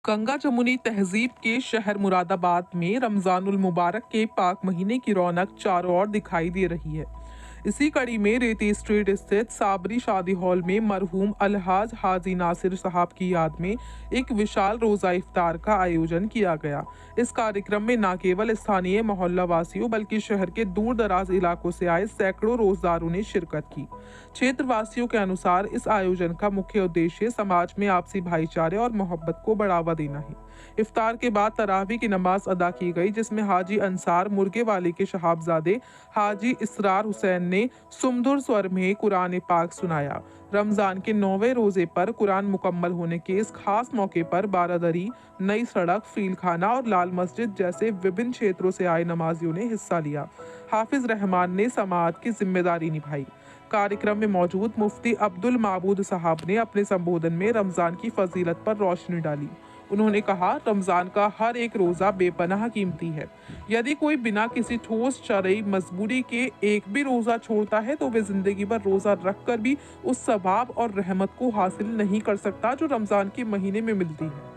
गंगा जमुनी तहजीब के शहर मुरादाबाद में रमजानुल मुबारक के पाक महीने की रौनक चारों ओर दिखाई दे रही है। इसी कड़ी में रेती स्ट्रीट स्थित साबरी शादी हॉल में मरहूम अलहाज हाजी नासिर साहब की याद में एक विशाल रोजा इफ्तार का आयोजन किया गया। इस कार्यक्रम में न केवल स्थानीय मोहल्ला वासियों बल्कि शहर के दूर दराज इलाकों से आए सैकड़ों रोजदारों ने शिरकत की। क्षेत्रवासियों के अनुसार इस आयोजन का मुख्य उद्देश्य समाज में आपसी भाईचारे और मोहब्बत को बढ़ावा देना है। इफ्तार के बाद तरावी की नमाज अदा की गई, जिसमें हाजी अंसार मुर्गे वाली के शहाबजादे हाजी इसरार हुसैन ने सुमधुर स्वर में कुरान पाक सुनाया। रमजान के 9वें रोजे पर कुरान मुकम्मल होने के इस खास मौके पर बारादरी, नई सड़क, फील खाना और लाल मस्जिद जैसे विभिन्न क्षेत्रों से आए नमाजियों ने हिस्सा लिया। हाफिज रहमान ने समाअत की जिम्मेदारी निभाई। कार्यक्रम में मौजूद मुफ्ती अब्दुल माबूद साहब ने अपने संबोधन में रमजान की फजीलत पर रोशनी डाली। उन्होंने कहा, रमजान का हर एक रोजा बेपनाह कीमती है। यदि कोई बिना किसी ठोस शरई मजबूरी के एक भी रोजा छोड़ता है तो वे जिंदगी भर रोजा रखकर भी उस सवाब और रहमत को हासिल नहीं कर सकता जो रमजान के महीने में मिलती है।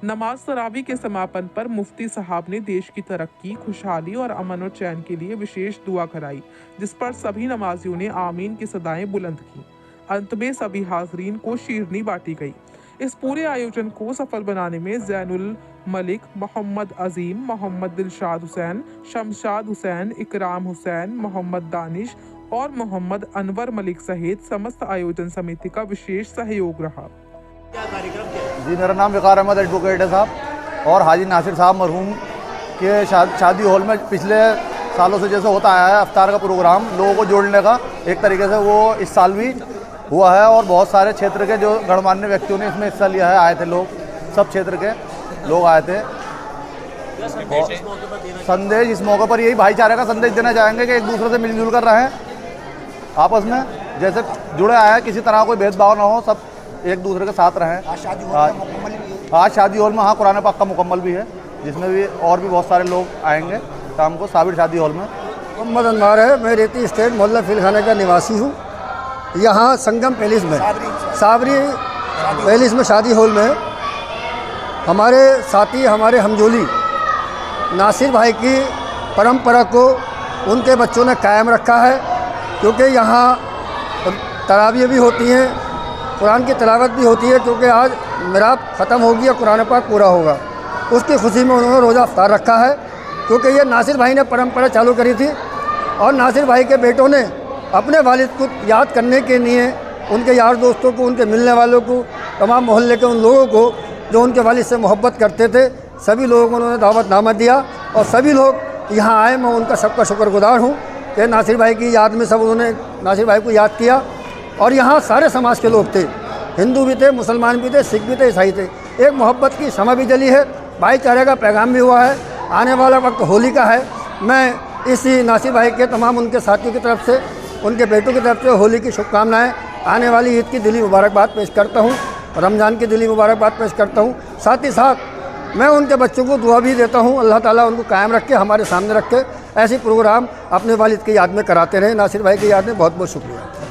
नमाज तरावी के समापन पर मुफ्ती साहब ने देश की तरक्की, खुशहाली और अमन और चैन के लिए विशेष दुआ कराई, जिस पर सभी नमाजियों ने आमीन की सदाएं बुलंद की। अंत में सभी हाजरीन को शीरनी बांटी गई। इस पूरे आयोजन को सफल बनाने में जैनुल मलिक, मोहम्मद अजीम, मोहम्मद दिलशाद हुसैन, शमशाद हुसैन, इकराम हुसैन, मोहम्मद दानिश और मोहम्मद अनवर मलिक सहित समस्त आयोजन समिति का विशेष सहयोग रहा। जी, मेरा नाम वकार अहमद एडवोकेट है साहब, और हाजी नासिर साहब मरहूम के शादी हॉल में पिछले सालों से जैसे होता आया है अफ्तार का प्रोग्राम लोगों को जोड़ने का, एक तरीके से वो इस साल भी हुआ है। और बहुत सारे क्षेत्र के जो गणमान्य व्यक्तियों ने इसमें हिस्सा लिया है, आए थे लोग, सब क्षेत्र के लोग आए थे। संदेश इस मौके पर यही भाईचारे का संदेश देना चाहेंगे कि एक दूसरे से मिलजुल कर रहें, आपस में जैसे जुड़े आए हैं, किसी तरह कोई भेदभाव ना हो, सब एक दूसरे के साथ रहें। आज शादी हॉल में हाँ कुरान पाक का मुकम्मल भी है, जिसमें भी और भी बहुत सारे लोग आएंगे शाम को साबिर शादी हॉल में। मोहम्मद अनवर है, मैं रेती स्टेट मोहल्ला फिलखाने का निवासी हूँ। यहाँ संगम पैलेस में, साबरी पैलेस में शादी हॉल में हमारे साथी, हमारे हमजोली नासिर भाई की परंपरा को उनके बच्चों ने कायम रखा है, क्योंकि यहाँ तरावी भी होती हैं, कुरान की तिलावत भी होती है, क्योंकि आज मिराब ख़त्म होगी और कुरान पाक पूरा होगा। उसकी खुशी में उन्होंने रोज़ा अफ्तार रखा है, क्योंकि ये नासिर भाई ने परंपरा चालू करी थी। और नासिर भाई के बेटों ने अपने वालिद को याद करने के लिए उनके यार दोस्तों को, उनके मिलने वालों को, तमाम मोहल्ले के उन लोगों को जो उनके वालिद से मोहब्बत करते थे, सभी लोगों को उन्होंने दावतनामा दिया और सभी लोग यहाँ आए। मैं उनका सबका शुक्रगुजार हूँ कि नासिर भाई की याद में सब उन्होंने नासिर भाई को याद किया। और यहाँ सारे समाज के लोग थे, हिंदू भी थे, मुसलमान भी थे, सिख भी थे, ईसाई थे। एक मोहब्बत की शमा भी जली है, भाईचारे का पैगाम भी हुआ है। आने वाला वक्त होली का है। मैं इसी नासिर भाई के तमाम उनके साथियों की तरफ से, उनके बेटों की तरफ से होली की शुभकामनाएं, आने वाली ईद की दिली मुबारकबाद पेश करता हूँ, रमज़ान की दिली मुबारकबाद पेश करता हूँ। साथ ही साथ मैं उनके बच्चों को दुआ भी देता हूँ, अल्लाह ताला उनको कायम रखे, हमारे सामने रख के ऐसे प्रोग्राम अपने वालिद की याद में कराते रहें। नासिर भाई की याद में बहुत बहुत शुक्रिया।